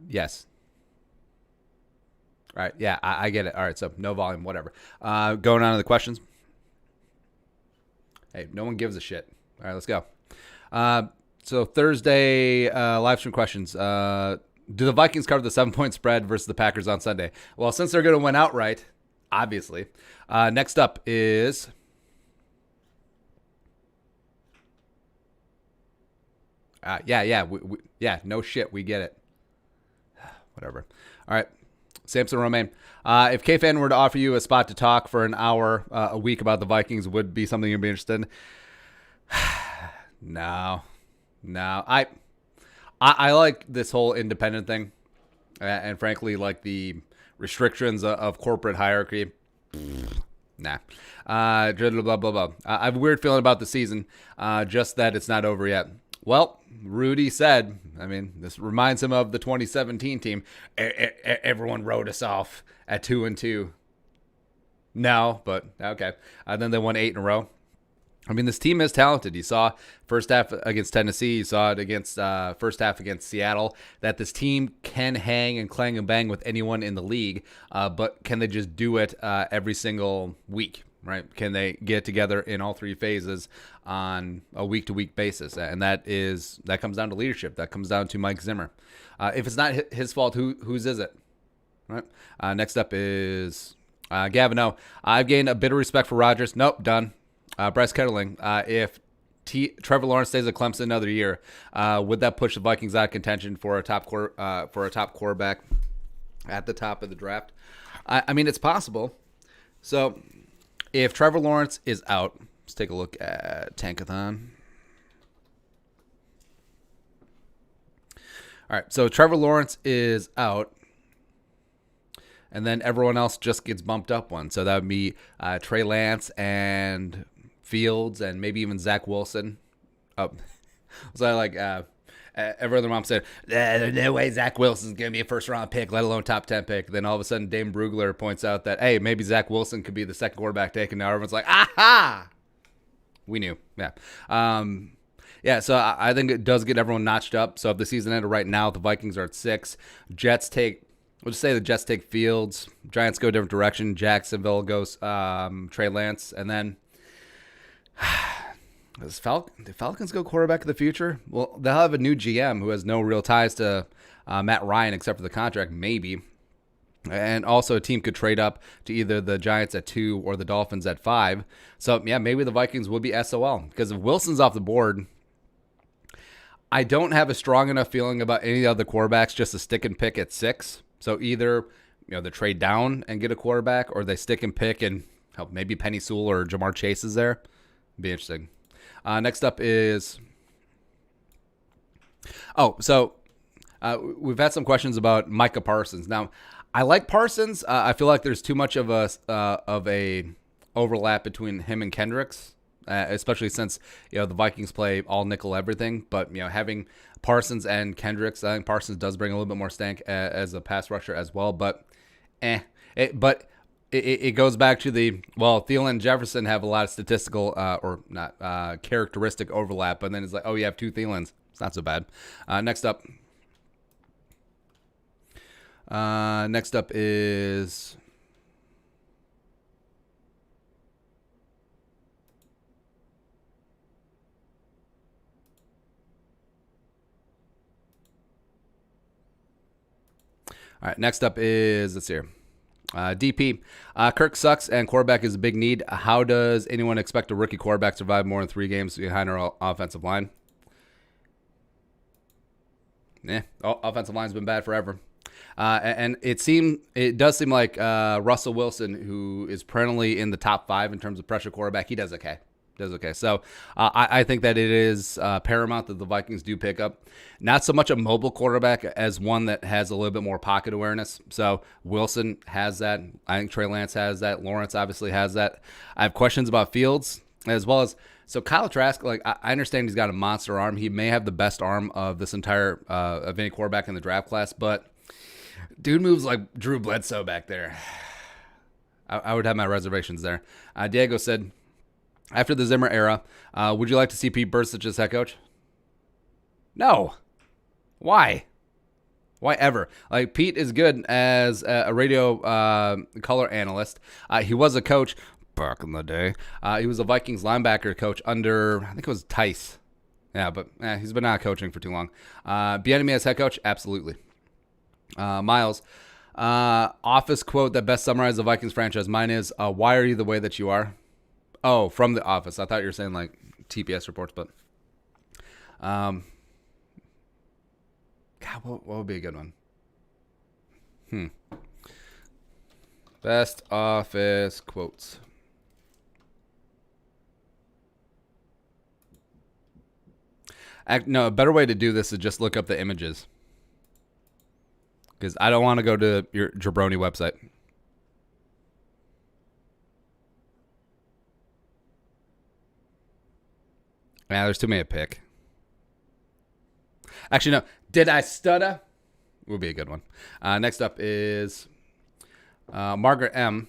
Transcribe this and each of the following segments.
Yes. All right. Yeah, I get it. All right. So no volume, whatever. Going on to the questions. Hey, no one gives a shit. All right, let's go. So Thursday live stream questions. Do the Vikings cover the 7-point spread versus the Packers on Sunday? Well, since they're going to win outright, obviously. Next up is yeah, no shit, we get it. Whatever. All right, Samson Romaine. If K-Fan were to offer you a spot to talk for an hour a week about the Vikings, would be something you'd be interested in? No. I like this whole independent thing, and frankly, like the restrictions of corporate hierarchy. Nah. Blah, blah, blah, blah. I have a weird feeling about the season, just that it's not over yet. Well, Rudy said, I mean, this reminds him of the 2017 team. Everyone wrote us off at 2-2. No, but okay. Then they won 8 in a row. I mean, this team is talented. You saw first half against Tennessee. You saw it against first half against Seattle, that this team can hang and clang and bang with anyone in the league. But can they just do it every single week, right? Can they get together in all three phases on a week-to-week basis? And that comes down to leadership. That comes down to Mike Zimmer. If it's not his fault, whose is it? Right. Next up is Gavin O. I've gained a bit of respect for Rodgers. Nope, done. Bryce Kettling, if Trevor Lawrence stays at Clemson another year, would that push the Vikings out of contention for a top quarterback at the top of the draft? I mean, it's possible. So if Trevor Lawrence is out, let's take a look at Tankathon. All right, so Trevor Lawrence is out, and then everyone else just gets bumped up one. So that would be Trey Lance and Fields and maybe even Zach Wilson. Oh, so like every other mom said, there's no way Zach Wilson's going to be a first-round pick, let alone top 10 pick. Then all of a sudden, Dame Brugler points out that, hey, maybe Zach Wilson could be the second quarterback taken. Now everyone's like, aha! We knew. Yeah. So I think it does get everyone notched up. So if the season ended right now, the Vikings are at 6. We'll just say the Jets take Fields. Giants go a different direction. Jacksonville goes Trey Lance. And then the Falcons go quarterback of the future? Well, they'll have a new GM who has no real ties to Matt Ryan except for the contract, maybe. And also a team could trade up to either the Giants at 2 or the Dolphins at 5. So, yeah, maybe the Vikings would be SOL. Because if Wilson's off the board, I don't have a strong enough feeling about any of the other quarterbacks just to stick and pick at 6. So either they trade down and get a quarterback, or they stick and pick and maybe Penny Sewell or Jamar Chase is there. Be interesting. Next up is we've had some questions about Micah Parsons. Now, I like Parsons. I feel like there's too much of a overlap between him and Kendricks, especially since the Vikings play all nickel everything. But having Parsons and Kendricks, I think Parsons does bring a little bit more stank as a pass rusher as well. But It goes back to Thielen and Jefferson have a lot of statistical characteristic overlap, but then it's like, oh, you have 2 Thielens. It's not so bad. Next up is all right. Next up is let's see here. DP, Kirk sucks and quarterback is a big need. How does anyone expect a rookie quarterback to survive more than 3 games behind our offensive line? Offensive line's been bad forever. And it does seem like Russell Wilson, who is perennially in the top 5 in terms of pressure quarterback, he does okay. So I think that it is paramount that the Vikings do pick up not so much a mobile quarterback as one that has a little bit more pocket awareness. So Wilson has that. I think Trey Lance has that. Lawrence obviously has that. I have questions about Fields as well as so Kyle Trask. Like I understand he's got a monster arm. He may have the best arm of this entire of any quarterback in the draft class, but dude moves like Drew Bledsoe back there. I would have my reservations there. Diego said, after the Zimmer era, would you like to see Pete Burcich as head coach? No. Why? Why ever? Like, Pete is good as a radio color analyst. He was a coach back in the day. He was a Vikings linebacker coach under, I think it was Tice. Yeah, but he's been not coaching for too long. Bieniemy as head coach? Absolutely. Miles, office quote that best summarizes the Vikings franchise. Mine is, why are you the way that you are? Oh, from The Office. I thought you were saying like TPS reports, but God, what would be a good one? Best Office quotes. No, a better way to do this is just look up the images, because I don't want to go to your jabroni website. Yeah, there's too many to pick. Actually, no. Did I stutter? Would be a good one. Next up is Margaret M.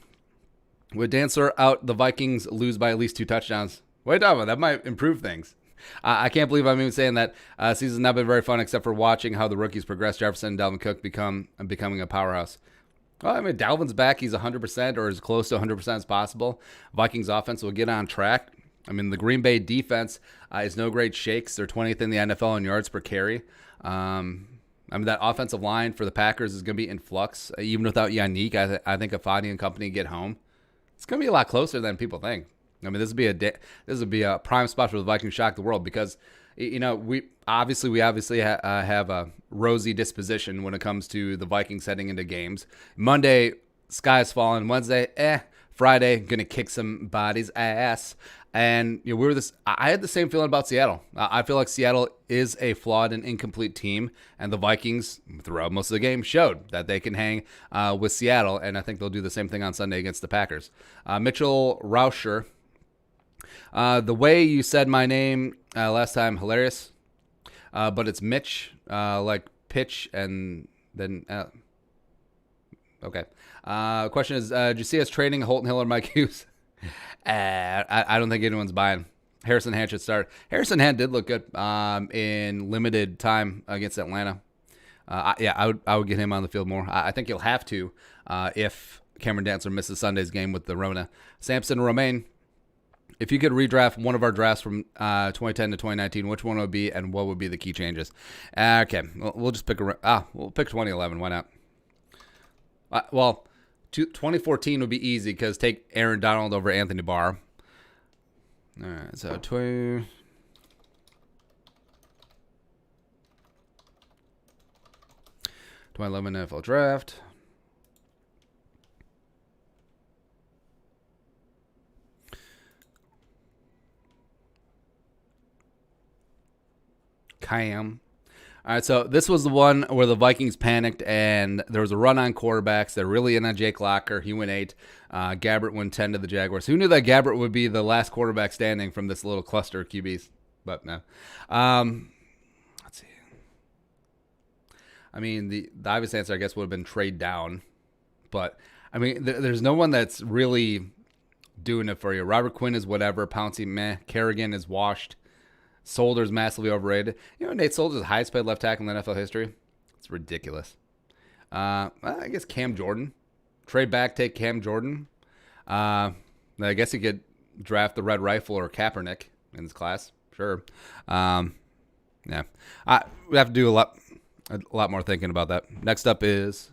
With Dancer out, the Vikings lose by at least 2 touchdowns. What are you talking about? That might improve things. I can't believe I'm even saying that. Season's not been very fun except for watching how the rookies progress. Jefferson and Dalvin Cook becoming a powerhouse. Well, I mean, Dalvin's back. He's 100% or as close to 100% as possible. Vikings offense will get on track. I mean, the Green Bay defense is no great shakes. They're 20th in the NFL in yards per carry. I mean, that offensive line for the Packers is going to be in flux. Even without Yannick, I think if Fadi and company get home, it's going to be a lot closer than people think. I mean, this would be a prime spot for the Vikings to shock the world, because we obviously have a rosy disposition when it comes to the Vikings heading into games. Monday, sky's falling. Wednesday, Friday, gonna kick some bodies' ass. And I had the same feeling about Seattle. I feel like Seattle is a flawed and incomplete team, and the Vikings, throughout most of the game, showed that they can hang with Seattle, and I think they'll do the same thing on Sunday against the Packers. Mitchell Rauscher, the way you said my name last time, hilarious, but it's Mitch, like pitch, and then... okay. Question is, did you see us trading Holton Hill or Mike Hughes? I don't think anyone's buying. Harrison Hand should start. Harrison Hand did look good in limited time against Atlanta. I would get him on the field more. I think he'll have to if Cameron Dantzler misses Sunday's game with the Rona. Samson Romaine, if you could redraft one of our drafts from 2010 to 2019, which one would it be, and what would be the key changes? Okay, we'll just pick we'll pick 2011. Why not? 2014 would be easy because take Aaron Donald over Anthony Barr. All right, so 2011 NFL Draft. Cam. All right, so this was the one where the Vikings panicked, and there was a run on quarterbacks. They're really in on Jake Locker. He went 8. Gabbert went 10 to the Jaguars. Who knew that Gabbert would be the last quarterback standing from this little cluster of QBs? But no. Let's see. I mean, the obvious answer, I guess, would have been trade down. But, I mean, there's no one that's really doing it for you. Robert Quinn is whatever. Pouncey, meh. Kerrigan is washed. Solder's massively overrated. Nate Solder's the highest paid left tackle in NFL history. It's ridiculous. I guess Cam Jordan. Trade back, take Cam Jordan. I guess you could draft the Red Rifle or Kaepernick in this class. Sure. Yeah. We have to do a lot more thinking about that. Next up is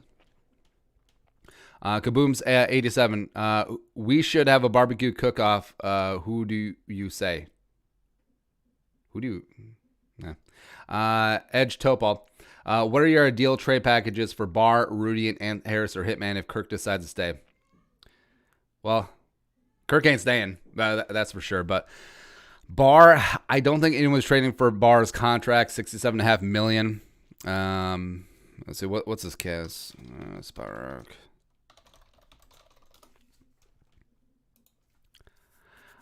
Kaboom's 87. We should have a barbecue cook-off. Who do you say? Who do you... Yeah. Edge Topol. What are your ideal trade packages for Barr, Rudy, and Harris or Hitman if Kirk decides to stay? Well, Kirk ain't staying. That's for sure. But Barr, I don't think anyone's trading for Barr's contract, $67.5 million. Let's see. What's his case? Spark.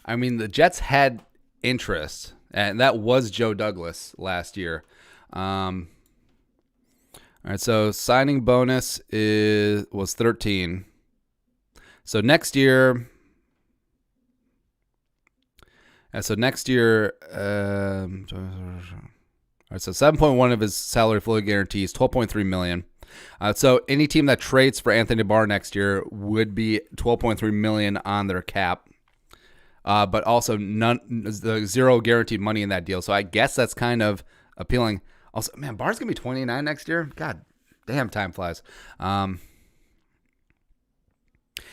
I mean, the Jets had interest, and that was Joe Douglas last year. All right, so signing bonus was 13. So next year, all All right, so 7.1 of his salary fully guarantees, 12.3 million. So any team that trades for Anthony Barr next year would be 12.3 million on their cap. But also the zero guaranteed money in that deal. So I guess that's kind of appealing. Also, man, Barr's gonna be 29 next year. God damn, time flies. Yeah,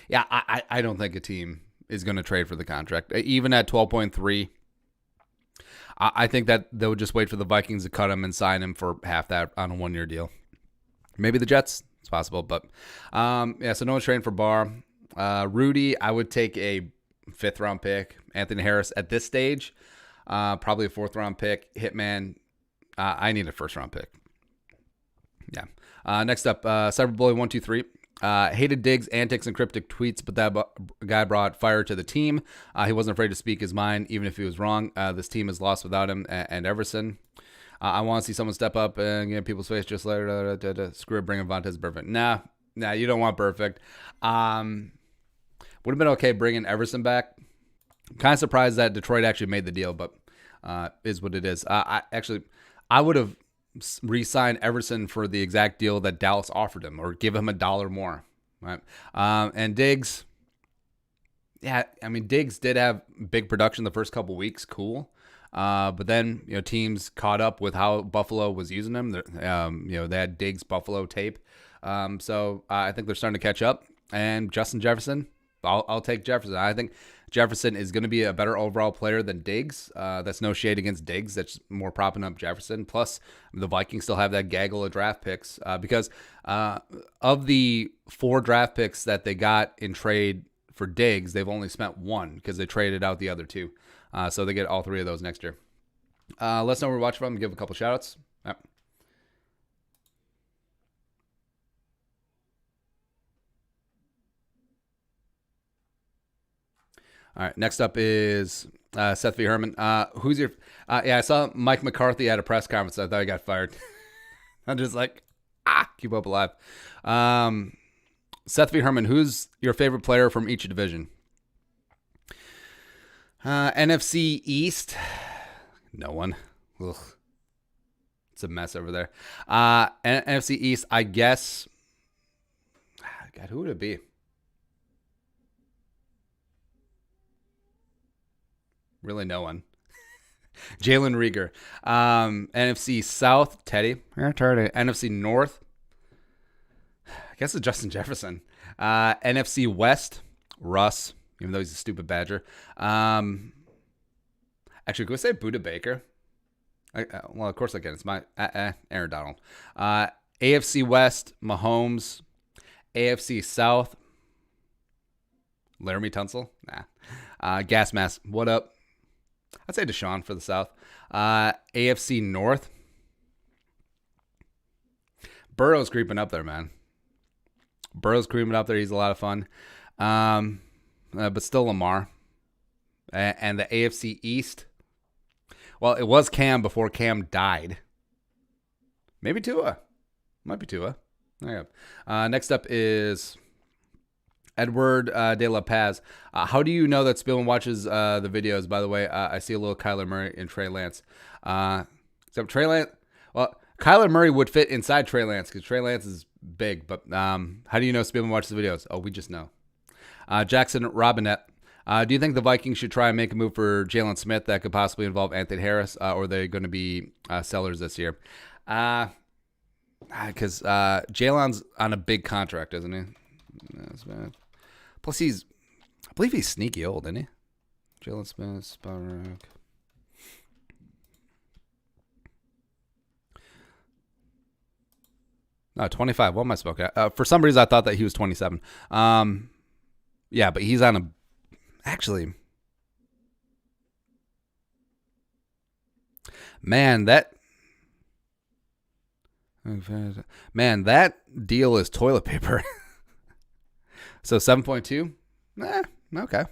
I don't think a team is going to trade for the contract, even at 12.3. I think that they'll just wait for the Vikings to cut him and sign him for half that on a 1-year deal. Maybe the Jets. It's possible, but yeah. So no one's trading for Barr. Rudy, I would take a 5th-round pick. Anthony Harris at this stage, probably a 4th-round pick. Hitman, I need a 1st-round pick. Yeah. Next up, Cyberbully123. Hated Diggs' antics and cryptic tweets, but that guy brought fire to the team. He wasn't afraid to speak his mind, even if he was wrong. This team is lost without him and Everson. I want to see someone step up and get in people's face just later. Screw it, bring Vontaze perfect. Nah, you don't want perfect. Would have been okay bringing Everson back. I'm kind of surprised that Detroit actually made the deal, but is what it is. I would have re-sign Everson for the exact deal that Dallas offered him, or give him $1 more, right? And Diggs, yeah, I mean, Diggs did have big production the first couple weeks, cool, but then teams caught up with how Buffalo was using him. They had Diggs Buffalo tape, so I think they're starting to catch up. And Justin Jefferson, I'll take Jefferson. I think Jefferson is going to be a better overall player than Diggs. That's no shade against Diggs. That's more propping up Jefferson. Plus, the Vikings still have that gaggle of draft picks because of the 4 draft picks that they got in trade for Diggs, they've only spent 1 because they traded out the other 2. So they get all 3 of those next year. Let us know where we're watching from. Give a couple shout-outs. Yep. All right, next up is Seth V. Herman. Who's your... yeah, I saw Mike McCarthy at a press conference. I thought he got fired. I'm just like, keep up alive. Seth V. Herman, who's your favorite player from each division? NFC East, no one. Ugh. It's a mess over there. NFC East, I guess... God, who would it be? Really no one. Jalen Rieger. NFC South, Teddy. NFC North, I guess it's Justin Jefferson. NFC West, Russ, even though he's a stupid Badger. Actually, can we say Buda Baker? Well, of course I can. It's my Aaron Donald. AFC West, Mahomes. AFC South, Laramie Tunsil. Nah. Gas Mask, what up? I'd say Deshaun for the South. AFC North. Burrow's creeping up there, man. Burrow's creeping up there. He's a lot of fun. But still Lamar. And the AFC East. Well, it was Cam before Cam died. Maybe Tua. Might be Tua. There you go. Next up is... Edward De La Paz. How do you know that Spillman watches the videos? By the way, I see a little Kyler Murray and Trey Lance. Except Trey Lance, well, Kyler Murray would fit inside Trey Lance because Trey Lance is big. But how do you know Spillman watches the videos? Oh, we just know. Jackson Robinette. Do you think the Vikings should try and make a move for Jalen Smith that could possibly involve Anthony Harris, or are they going to be sellers this year? Because Jalen's on a big contract, isn't he? That's bad. Plus, I believe he's sneaky old, isn't he? Jalen Smith, Sparrock. No, 25. What am I smoking at? For some reason, I thought that he was 27. Yeah, but he's on a... Actually... Man, that deal is toilet paper. So 7.2? Okay.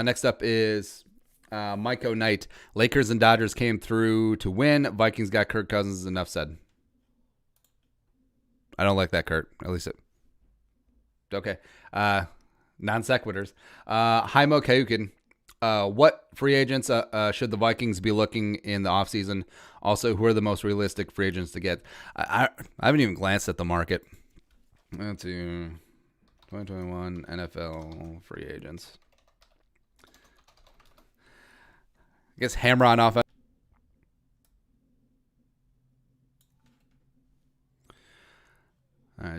Next up is Mike O'Knight. Lakers and Dodgers came through to win. Vikings got Kirk Cousins. Enough said. I don't like that, Kurt. At least it. Okay. Non sequiturs. Haimo Kaukin. What free agents should the Vikings be looking in the offseason? Also, who are the most realistic free agents to get? I haven't even glanced at the market. Let's see. 2021 NFL free agents. I guess hammer on offense.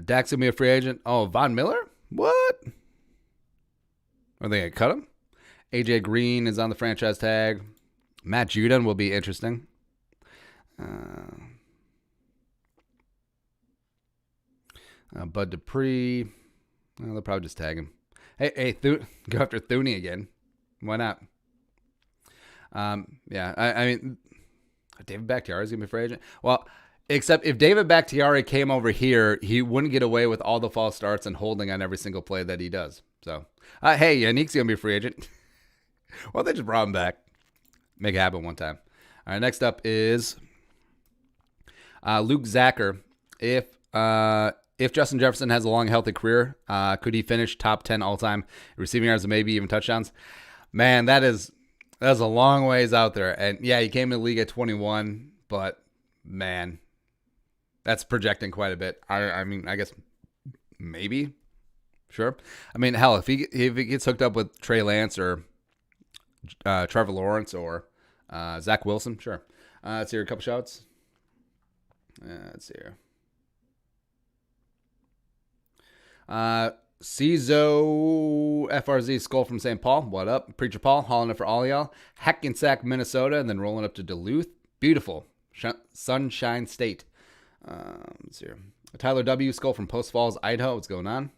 Dak's going to be a free agent. Oh, Von Miller? What? Are they going to cut him? AJ Green is on the franchise tag. Matt Judon will be interesting. Bud Dupree. Well, they'll probably just tag him. Hey, go after Thuney again. Why not? Yeah, I mean, David Bakhtiari is going to be a free agent. Well, except if David Bakhtiari came over here, he wouldn't get away with all the false starts and holding on every single play that he does. So, hey, Yannick's going to be a free agent. Well, they just brought him back. Make it happen one time. All right, next up is Luke Zacher. If Justin Jefferson has a long, healthy career, could he finish top 10 all-time receiving yards and maybe even touchdowns? Man, that's a long ways out there. And, yeah, he came in the league at 21, but, man, that's projecting quite a bit. I mean, I guess maybe. Sure. I mean, hell, if he gets hooked up with Trey Lance or Trevor Lawrence or Zach Wilson, sure. Let's hear a couple shots. Let's see here. CISO FRZ Skull from St. Paul. What up? Preacher Paul, hauling it for all y'all. Hackensack, Minnesota, and then rolling up to Duluth. Beautiful. Sunshine State. Let's see here. Tyler W. Skull from Post Falls, Idaho. What's going on?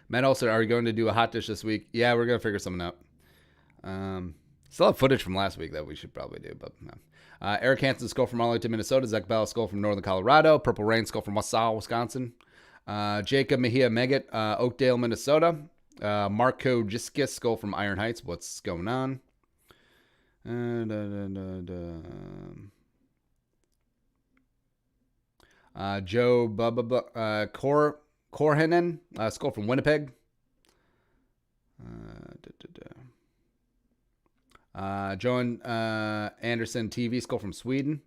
Matt Olson, are we going to do a hot dish this week? Yeah, we're going to figure something out. Still have footage from last week that we should probably do, but no. Eric Hansen Skull from Arlington, Minnesota. Zach Bell Skull from Northern Colorado. Purple Rain Skull from Wausau, Wisconsin. Jacob Mejia Megat, Oakdale, Minnesota. Marco Giskus Skull from Iron Heights. What's going on? Joe Korhinen Skull from Winnipeg. Joan Anderson TV Skull from Sweden.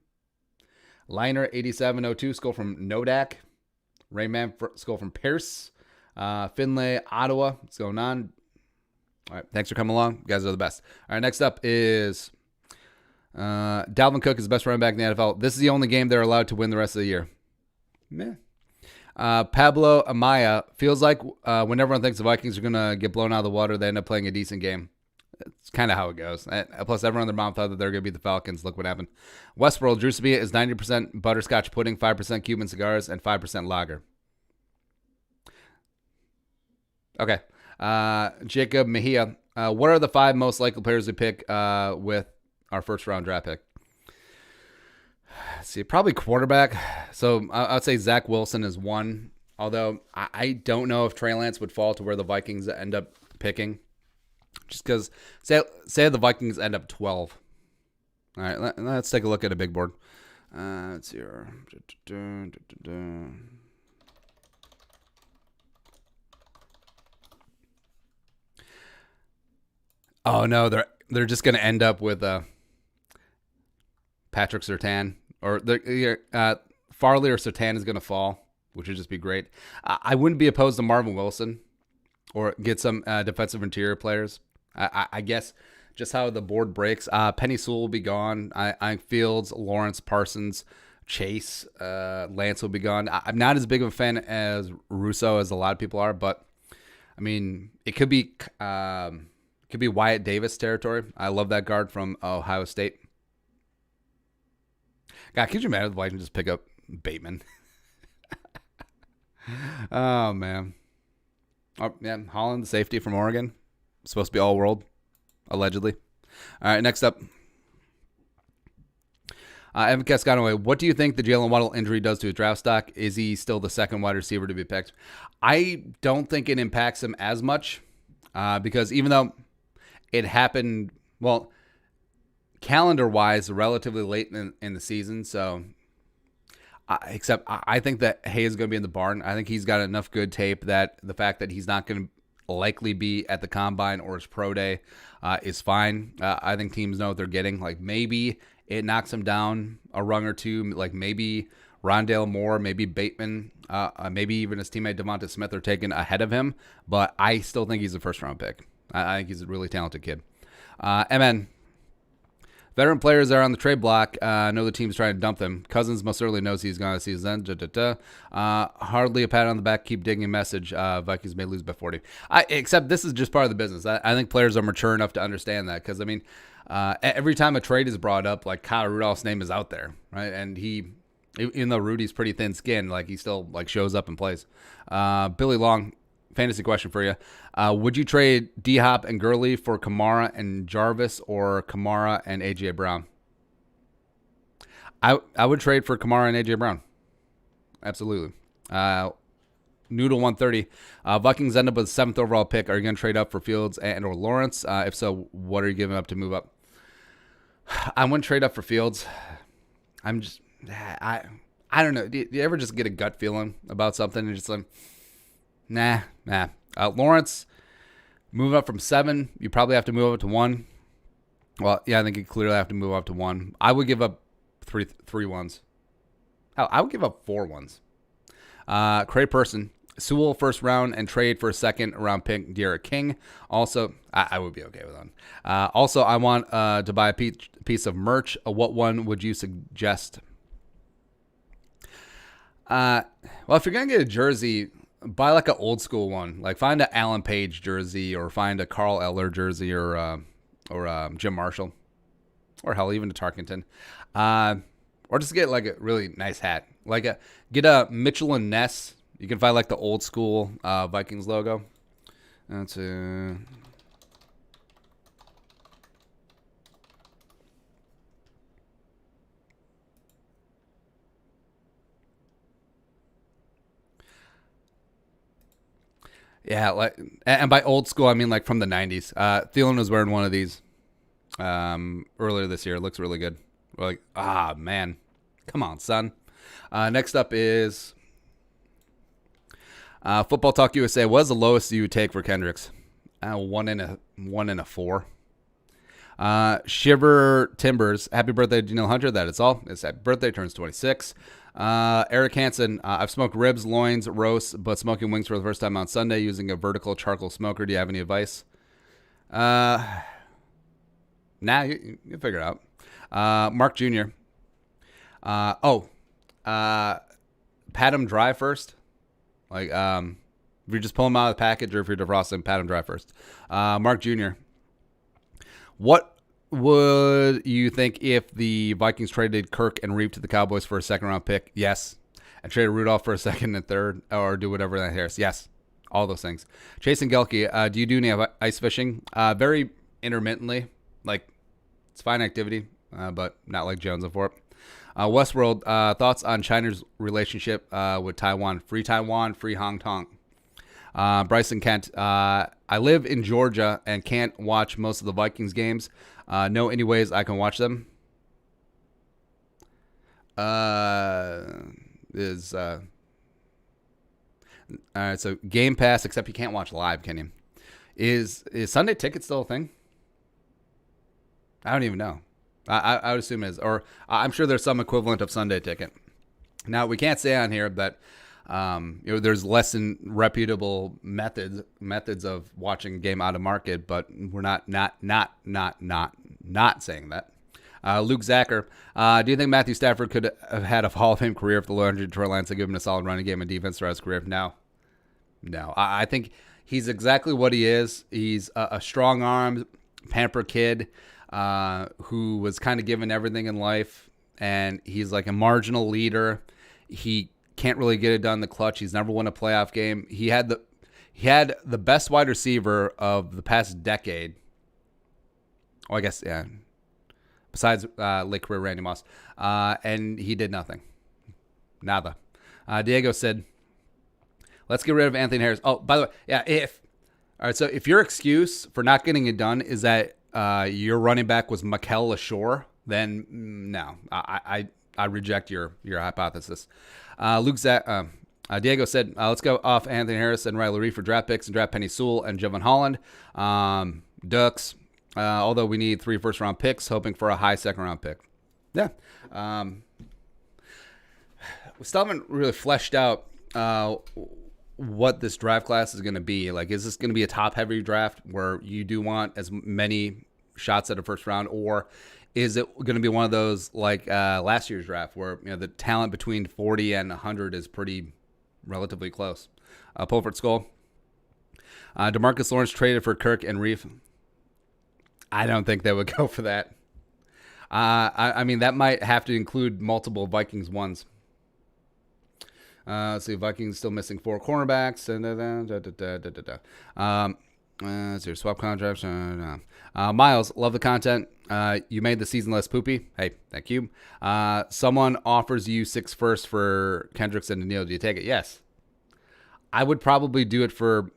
Liner 8702 Skull from Nodak. Rayman Skull from Pierce. Finlay, Ottawa. What's going on? All right, thanks for coming along. You guys are the best. All right, next up is Dalvin Cook is the best running back in the NFL. This is the only game they're allowed to win the rest of the year. Meh. Pablo Amaya feels like when everyone thinks the Vikings are going to get blown out of the water, they end up playing a decent game. It's kind of how it goes. Plus, everyone in their mom thought that they're going to beat the Falcons. Look what happened. Westworld, Drew Sabia is 90% butterscotch pudding, 5% Cuban cigars, and 5% lager. Okay. Jacob Mejia, what are the 5 most likely players we pick with our first-round draft pick? Let's see, probably quarterback. So I'd say Zach Wilson is 1. Although I don't know if Trey Lance would fall to where the Vikings end up picking. Just because, say the Vikings end up 12. All right, let's take a look at a big board. Let's see here. Oh no, they're just gonna end up with Patrick Surtain, or Farley or Surtain is gonna fall, which would just be great. I wouldn't be opposed to Marvin Wilson, or get some defensive interior players. I guess just how the board breaks. Penny Sewell will be gone. I Fields, Lawrence, Parsons, Chase, Lance will be gone. I'm not as big of a fan as Russo as a lot of people are, but I mean, it could be Wyatt Davis territory. I love that guard from Ohio State. God, could you imagine if I can just pick up Bateman? Oh man. Oh yeah, Holland, the safety from Oregon. Supposed to be all world, allegedly. All right, next up. Evan Cascanaway, what do you think the Jalen Waddle injury does to his draft stock? Is he still the second wide receiver to be picked? I don't think it impacts him as much because even though it happened, well, calendar-wise, relatively late in the season, so except I think that Hay is going to be in the barn. I think he's got enough good tape that the fact that he's not going to likely be at the combine or his pro day is fine. I think teams know what they're getting. Like maybe it knocks him down a rung or two. Like maybe Rondale Moore, maybe Bateman, maybe even his teammate Devonta Smith are taken ahead of him. But I still think he's a first-round pick. I think he's a really talented kid. MN. Veteran players are on the trade block. I know the team's trying to dump them. Cousins most certainly knows he's going to see his end. Hardly a pat on the back. Keep digging message. Vikings may lose by 40. Except this is just part of the business. I think players are mature enough to understand that. Because, I mean, every time a trade is brought up, like Kyle Rudolph's name is out there. Right? And he, even though Rudy's pretty thin-skinned, like he still like shows up and plays. Billy Long, fantasy question for you. Would you trade D-Hop and Gurley for Kamara and Jarvis or Kamara and A.J. Brown? I would trade for Kamara and A.J. Brown. Absolutely. Noodle 130. Vikings end up with 7th overall pick. Are you going to trade up for Fields and or Lawrence? If so, what are you giving up to move up? I wouldn't trade up for Fields. I don't know. Do you ever just get a gut feeling about something and just like, nah. Lawrence, moving up from 7, you probably have to move up to 1. Well, yeah, I think you clearly have to move up to 1. I would give up three ones. I would give up 4 ones. Cray Person, Sewell first round and trade for a second round pick, Derek King. Also, I would be okay with that. Also, I want to buy a piece of merch. What one would you suggest? Well, if you're going to get a jersey, buy like an old school one. Like find an Alan Page jersey or find a Carl Eller jersey or Jim Marshall or hell, even a Tarkenton. Or just get like a really nice hat. Get a Mitchell and Ness. You can find like the old school Vikings logo. That's yeah, and by old school I mean like from the 90s. Thielen was wearing one of these earlier this year. It looks really good. We're like, man, come on, son. Next up is Football Talk USA. What is the lowest you would take for Kendricks? 1 and a 4. Shiver Timbers. Happy birthday, Daniel Hunter. That is all. His happy birthday. Turns 26. Eric Hansen. I've smoked ribs, loins, roasts, but smoking wings for the first time on Sunday using a vertical charcoal smoker. Do you have any advice? You figure it out. Mark Jr. Pat him dry first. Like, if you're just pulling them out of the package or if you're defrosting, pat him dry first. Mark Jr. What would you think if the Vikings traded Kirk and Reap to the Cowboys for a second-round pick? Yes. And traded Rudolph for a second and third, or do whatever that Harris. Yes. All those things. Jason Gelke, do you do any ice fishing? Very intermittently. Like, it's fine activity, but not like Jones for it. Westworld, thoughts on China's relationship with Taiwan? Free Hong Kong. Bryson Kent, I live in Georgia and can't watch most of the Vikings games. Know any ways I can watch them? All right, so Game Pass, except you can't watch live, can you? Is Sunday Ticket still a thing? I don't even know. I would assume it is. Or I'm sure there's some equivalent of Sunday Ticket. Now, we can't say on here that there's less than reputable methods of watching a game out of market, but we're not saying that. Luke Zacher, do you think Matthew Stafford could have had a Hall of Fame career if the Low Detroit Lions had given him a solid running game and defense throughout his career? No. I think he's exactly what he is. He's a strong-armed, pampered kid who was kind of given everything in life, and he's like a marginal leader. He can't really get it done in the clutch. He's never won a playoff game. He had the best wide receiver of the past decade. Oh, I guess, yeah. Besides late career Randy Moss. And he did nothing. Nada. Diego said, let's get rid of Anthony Harris. Oh, by the way, yeah, all right, so if your excuse for not getting it done is that your running back was Mikel LaShore, then no, I reject your hypothesis. Luke Diego said, let's go off Anthony Harris and Riley Reid for draft picks and draft Penny Sewell and Javon Holland. Ducks, although we need 3 first-round picks, hoping for a high second-round pick. Yeah. We still haven't really fleshed out what this draft class is going to be. Like, is this going to be a top-heavy draft where you do want as many shots at a first round, or is it going to be one of those like last year's draft where the talent between 40 and 100 is pretty relatively close? Pulford Skull. DeMarcus Lawrence traded for Kirk and Reef. I don't think they would go for that. I mean, that might have to include multiple Vikings ones. Let's see, Vikings still missing 4 cornerbacks. Let's see, swap contracts. Miles, love the content. You made the season less poopy. Hey, thank you. Someone offers you 6 firsts for Kendricks and Daniil. Do you take it? Yes. I would probably do it for...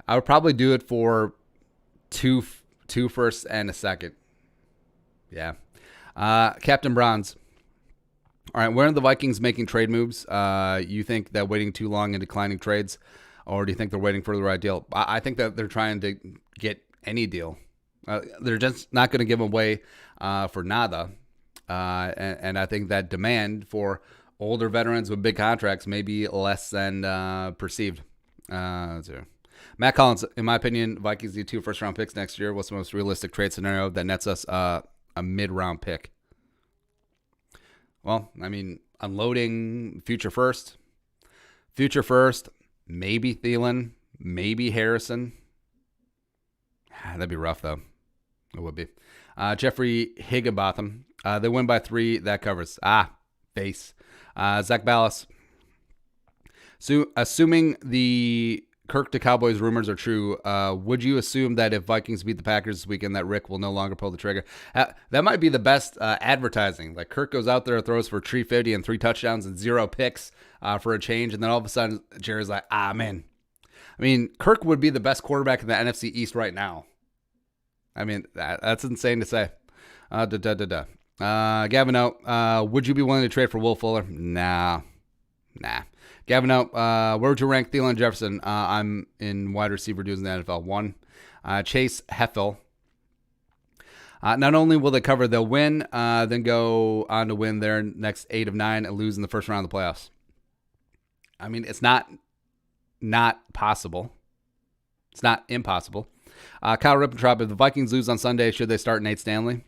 I would probably do it for two firsts and a second. Yeah. Captain Bronze. All right, when are the Vikings making trade moves? You think that waiting too long and declining trades, or do you think they're waiting for the right deal? I think that they're trying to get any deal. They're just not going to give away for nada. And I think that demand for older veterans with big contracts may be less than perceived. Matt Collins, in my opinion, Vikings need 2 first-round picks next year. What's the most realistic trade scenario that nets us a mid-round pick? Well, I mean, unloading future first, maybe Thielen, maybe Harrison. That'd be rough, though. It would be. Jeffrey Higginbotham. They win by 3. That covers. Face. Zach Ballas. So, assuming the Kirk to Cowboys rumors are true, would you assume that if Vikings beat the Packers this weekend that Rick will no longer pull the trigger? That might be the best advertising. Like, Kirk goes out there, throws for 350 and 3 touchdowns and 0 picks for a change, and then all of a sudden Jerry's like, man. I mean, Kirk would be the best quarterback in the NFC East right now. I mean, that's insane to say. Gavin O, would you be willing to trade for Will Fuller? Nah. Gavin, where would you rank Thielen and Jefferson? I'm in wide receiver dudes in the NFL. 1. Chase Heffel. Not only will they cover, they'll win, then go on to win their next 8 of 9 and lose in the first round of the playoffs. I mean, it's not possible. It's not impossible. Kyle Rippentrop, if the Vikings lose on Sunday, should they start Nate Stanley?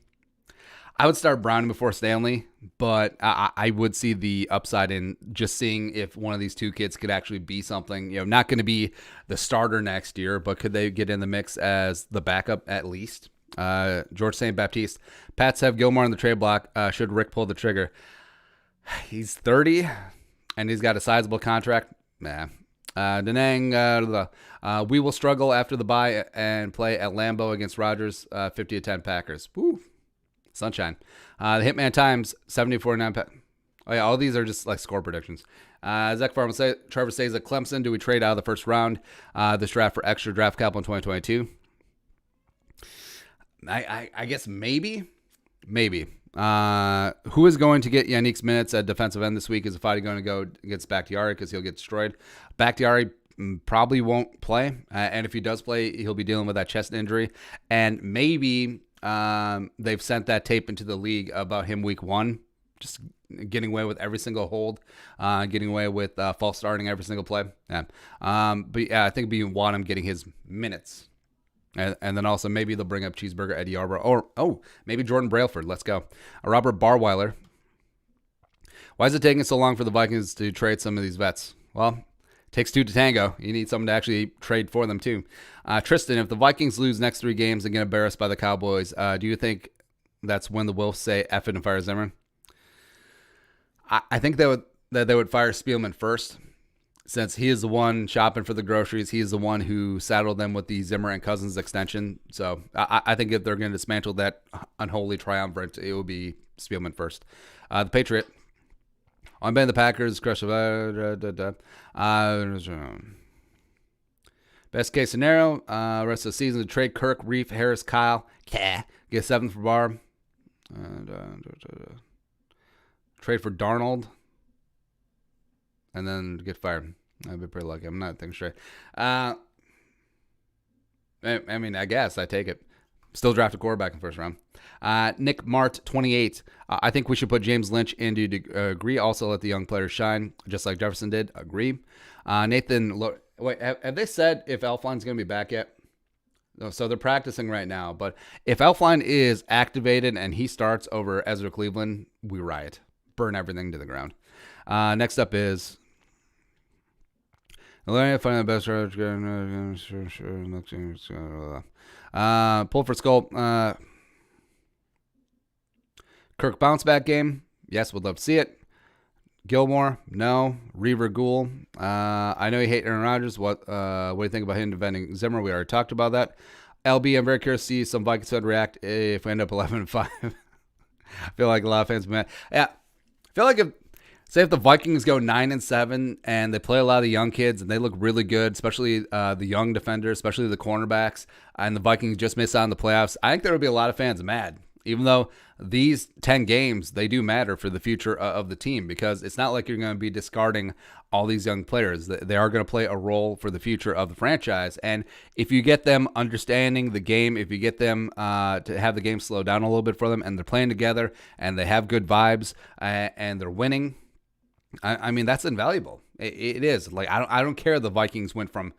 I would start Brown before Stanley, but I would see the upside in just seeing if one of these 2 kids could actually be something. Not going to be the starter next year, but could they get in the mix as the backup at least? George St. Baptiste. Pats have Gilmore on the trade block. Should Rick pull the trigger? He's 30, and he's got a sizable contract. Nah. Denang, we will struggle after the bye and play at Lambeau against Rodgers, 50-10 Packers. Woo. Sunshine. The Hitman Times, 74-9. Oh, yeah, all these are just like score predictions. Zach Farm will say, Trevor says at Clemson, do we trade out of the first round this draft for extra draft capital in 2022? I guess maybe. Who is going to get Yannick's minutes at defensive end this week? Is Fadi going to go against Bakhtiari because he'll get destroyed? Bakhtiari probably won't play. And if he does play, he'll be dealing with that chest injury. And maybe they've sent that tape into the league about him week 1, just getting away with every single hold, getting away with false starting every single play. Yeah. But yeah, I think we want him getting his minutes. And then also maybe they'll bring up Cheeseburger Eddie Yarbrough. Or, maybe Jordan Brailford. Let's go. Robert Barweiler. Why is it taking so long for the Vikings to trade some of these vets? Well, it takes 2 to tango. You need someone to actually trade for them too. Tristan, if the Vikings lose next 3 games and get embarrassed by the Cowboys, do you think that's when the Wolves say F it and fire Zimmerman? I think that they would fire Spielman first, since he is the one shopping for the groceries. He is the one who saddled them with the Zimmer and Cousins extension. So I think if they're going to dismantle that unholy triumvirate, it will be Spielman first. The Patriot. I'm betting the Packers. Best case scenario, rest of the season to trade Kirk, Reef, Harris, Kyle. Get 7th for Barr. trade for Darnold, and then get fired. I'd be pretty lucky. I'm not thinking straight. I mean, I guess I take it. Still draft a quarterback in the first round. Nick Mart, 28. I think we should put James Lynch into agree. Also, let the young players shine, just like Jefferson did. Agree. Nathan, wait, have they said if Elfline's going to be back yet? No, so they're practicing right now. But if Elfline is activated and he starts over Ezra Cleveland, we riot. Burn everything to the ground. Next up is... Find the best pull for skull. Kirk bounce back game. Yes, would love to see it. Gilmore, no. Reaver Ghoul. I know you hate Aaron Rodgers. What do you think about him defending Zimmer? We already talked about that. LB, I'm very curious to see some Vikings fans react if we end up 11-5. I feel like a lot of fans, man. Yeah, I feel like if the Vikings go 9-7 and they play a lot of the young kids and they look really good, especially the young defenders, especially the cornerbacks, and the Vikings just miss out on the playoffs, I think there would be a lot of fans mad. Even though these 10 games, they do matter for the future of the team, because it's not like you're going to be discarding all these young players. They are going to play a role for the future of the franchise. And if you get them understanding the game, if you get them to have the game slow down a little bit for them, and they're playing together and they have good vibes and they're winning, I mean, that's invaluable. It is. Like, I don't care the Vikings went from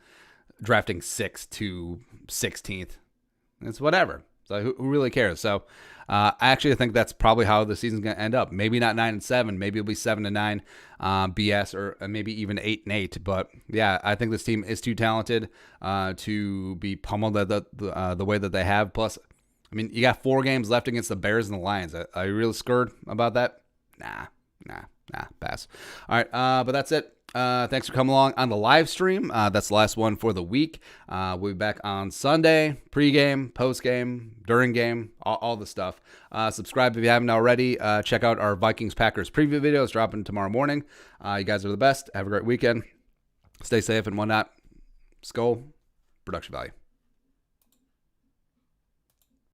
drafting 6th to 16th. It's whatever. So who really cares? So I actually think that's probably how the season's going to end up. Maybe not 9-7. Maybe it'll be 7-9 BS, or maybe even 8-8. But yeah, I think this team is too talented to be pummeled the way that they have. Plus, I mean, you got 4 games left against the Bears and the Lions. Are you really scared about that? Nah, pass. All right, but that's it. Thanks for coming along on the live stream. That's the last one for the week. We'll be back on Sunday, pregame, postgame, during game, all the stuff. Subscribe if you haven't already. Check out our Vikings-Packers preview videos dropping tomorrow morning. You guys are the best. Have a great weekend. Stay safe and whatnot. Skull, production value.